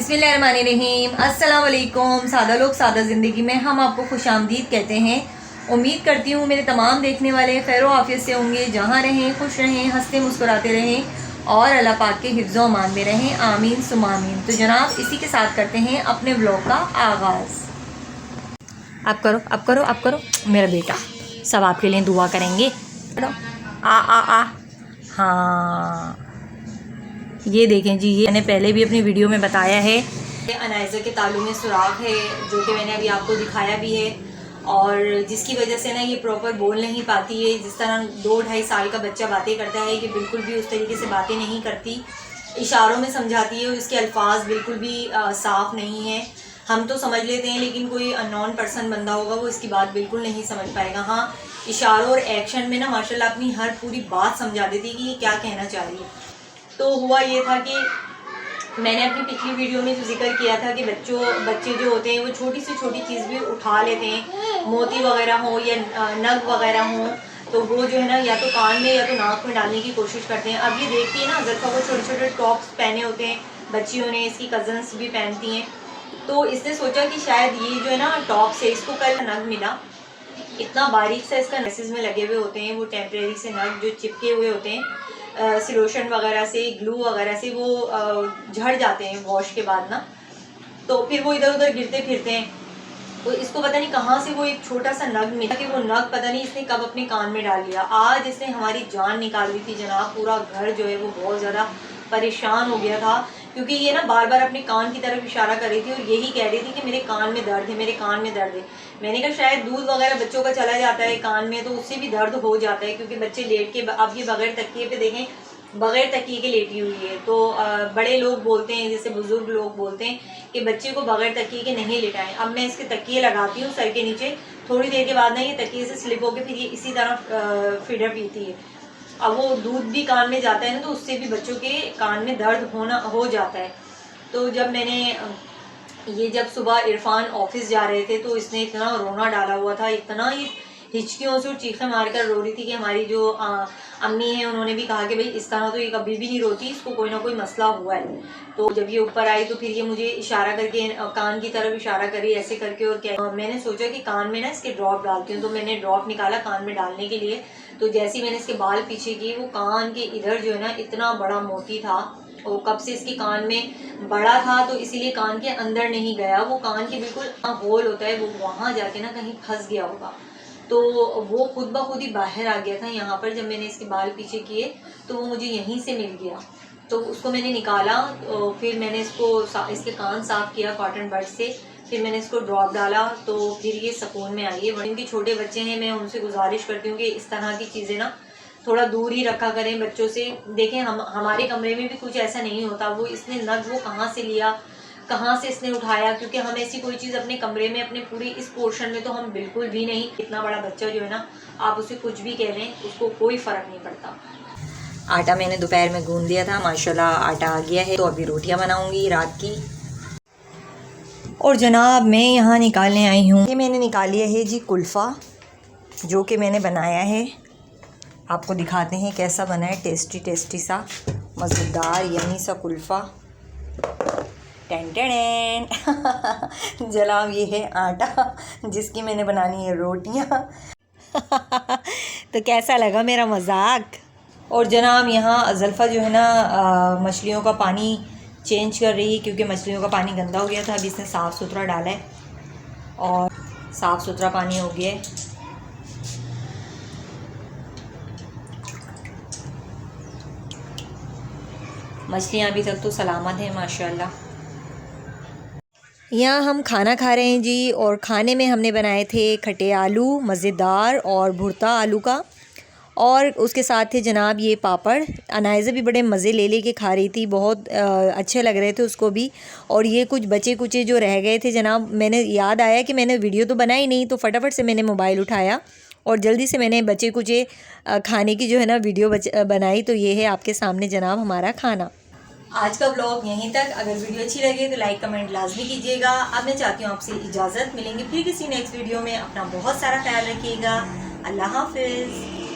बिस्मिल्लाहिर्रहमानिर्रहीम। अस्सलाम वालेकुम। सादा लोग सादा ज़िंदगी में हम आपको खुशामदीद कहते हैं। उम्मीद करती हूँ मेरे तमाम देखने वाले खैर आफियत से होंगे, जहाँ रहें खुश रहें, हंसते मुस्कुराते रहें और अल्लाह पाक के हिफ्ज़ो अमान में रहें। आमीन सुम आमीन। तो जनाब इसी के साथ करते हैं अपने व्लॉग का आगाज़। आप करो आप करो आप करो मेरा बेटा, सब आपके लिए दुआ करेंगे। आ आ आ हाँ, ये देखें जी, ये मैंने पहले भी अपनी वीडियो में बताया है। अनाइज़ा के तालू में सुराख है, जो कि मैंने अभी आपको दिखाया भी है, और जिसकी वजह से ना ये प्रॉपर बोल नहीं पाती है। जिस तरह 2-2.5 साल का बच्चा बातें करता है, ये बिल्कुल भी उस तरीके से बातें नहीं करती, इशारों में समझाती है। उसके अल्फाज बिल्कुल भी साफ़ नहीं है। हम तो समझ लेते हैं, लेकिन कोई अननोन पर्सन बंदा होगा वो इसकी बात बिल्कुल नहीं समझ पाएगा। हाँ, इशारों और एक्शन में ना माशाल्लाह अपनी हर पूरी बात समझा देती है कि ये क्या कहना चाह रही है। तो हुआ ये था कि मैंने अपनी पिछली वीडियो में जो जिक्र किया था कि बच्चे जो होते हैं वो छोटी से छोटी चीज़ भी उठा लेते हैं, मोती वगैरह हो या नग वगैरह हो, तो वो जो है ना या तो कान में या तो नाक में डालने की कोशिश करते हैं। अब ये देखती है ना, ज़रफ़ा को छोटे छोटे टॉप्स पहने होते हैं बच्चियों ने, इसकी कज़न्स भी पहनती हैं। तो इसने सोचा कि शायद ये जो है ना टॉप से इसको कल नग मिला, इतना बारीक सा इसका नेसेस में लगे हुए होते हैं वो टेम्परेरी से नग जो चिपके हुए होते हैं सिलोशन वगैरह से, ग्लू वगैरह से, वो झड़ जाते हैं वॉश के बाद ना। तो फिर वो इधर उधर गिरते फिरते हैं। तो इसको पता नहीं कहाँ से वो एक छोटा सा नग मिला कि वो नग पता नहीं इसने कब अपने कान में डाल लिया। आज इसने हमारी जान निकाल दी थी जनाब। पूरा घर जो है वो बहुत ज़्यादा परेशान हो गया था, क्योंकि ये ना बार बार अपने कान की तरफ इशारा कर रही थी और यही कह रही थी कि मेरे कान में दर्द है, मेरे कान में दर्द है। मैंने कहा शायद दूध वगैरह बच्चों का चला जाता है कान में, तो उससे भी दर्द हो जाता है, क्योंकि बच्चे लेट के, अब ये बगैर तकिए पे देखें, बगैर तकिए के लेटी हुई है। तो बड़े लोग बोलते हैं, जैसे बुजुर्ग लोग बोलते हैं कि बच्चे को बगैर तकिए के नहीं लेटाएं। अब मैं इसके तकिए लगाती हूँ सर के नीचे, थोड़ी देर के बाद ना ये तकिए से स्लिप होकर फिर ये इसी तरह फीडर पीती है। अब वो दूध भी कान में जाता है ना, तो उससे भी बच्चों के कान में दर्द हो जाता है। तो जब जब सुबह इरफान ऑफिस जा रहे थे तो इसने इतना रोना डाला हुआ था, इतना ही हिचकियों से और चीखें मारकर रो रही थी कि हमारी जो अम्मी है उन्होंने भी कहा कि भाई इस तरह तो ये कभी भी नहीं रोती, इसको कोई ना कोई मसला हुआ है। तो जब ये ऊपर आई तो फिर ये मुझे इशारा करके कान की तरफ इशारा करी ऐसे करके, और क्या मैंने सोचा कि कान में ना इसके ड्रॉप डालती हूँ। तो मैंने ड्रॉप निकाला कान में डालने के लिए। तो जैसे ही मैंने इसके बाल पीछे किए, वो कान के इधर जो है ना इतना बड़ा मोती था, और कब से इसके कान में बड़ा था तो इसीलिए कान के अंदर नहीं गया, वो कान के बिल्कुल होल होता है, वो वहाँ जाके ना कहीं फंस गया होगा। तो वो खुद ब खुद ही बाहर आ गया था यहाँ पर। जब मैंने इसके बाल पीछे किए तो वो मुझे यहीं से मिल गया, तो उसको मैंने निकाला। तो फिर मैंने इसके कान साफ़ किया कॉटन बड से, फिर मैंने इसको ड्रॉप डाला, तो फिर ये सुकून में आई है। इनके छोटे बच्चे हैं, मैं उनसे गुजारिश करती हूँ कि इस तरह की चीज़ें ना थोड़ा दूर ही रखा करें बच्चों से। देखें हमारे कमरे में भी कुछ ऐसा नहीं होता। वो इसने नग वो कहाँ से लिया, कहाँ से इसने उठाया, क्योंकि हम ऐसी कोई चीज़ अपने कमरे में, अपने पूरे इस पोर्शन में तो हम बिल्कुल भी नहीं। इतना बड़ा बच्चा जो है ना, आप उसे कुछ भी कह लें, उसको कोई फ़र्क नहीं पड़ता। आटा मैंने दोपहर में गूंद दिया था, माशाल्लाह आटा आ गया है। तो अभी रोटियां बनाऊंगी रात की। और जनाब मैं यहाँ निकालने आई हूँ, ये मैंने निकाल लिया है जी कुल्फ़ा, जो कि मैंने बनाया है। आपको दिखाते हैं कैसा बना है, टेस्टी टेस्टी सा मज़ेदार यमी सा कुल्फ़ा। टेन टेन जनाब ये है आटा जिसकी मैंने बनानी है रोटियाँ तो कैसा लगा मेरा मजाक। और जनाब यहाँ ज़ल्फ़ा जो है ना मछलियों का पानी चेंज कर रही है, क्योंकि मछलियों का पानी गंदा हो गया था। अभी इसने साफ़ सुथरा डाला है और साफ़ सुथरा पानी हो गया है। मछलियाँ अभी तक तो सलामत हैं माशाल्लाह। यहाँ हम खाना खा रहे हैं जी, और खाने में हमने बनाए थे खट्टे आलू मज़ेदार और भुर्ता आलू का, और उसके साथ थे जनाब ये पापड़। अनाइज़ा भी बड़े मज़े ले के खा रही थी, बहुत अच्छे लग रहे थे उसको भी। और ये कुछ बचे कुचे जो रह गए थे जनाब, मैंने याद आया कि मैंने वीडियो तो बनाई नहीं, तो फटाफट से मैंने मोबाइल उठाया और जल्दी से मैंने बचे कुचे खाने की जो है ना वीडियो बनाई। तो ये है आपके सामने जनाब हमारा खाना। आज का व्लॉग यहीं तक। अगर वीडियो अच्छी लगे तो लाइक कमेंट लाजमी कीजिएगा। अब मैं चाहती हूँ आपसे इजाज़त। मिलेंगे फिर किसी नेक्स्ट वीडियो में। अपना बहुत सारा ख्याल रखिएगा। अल्लाह हाफिज़।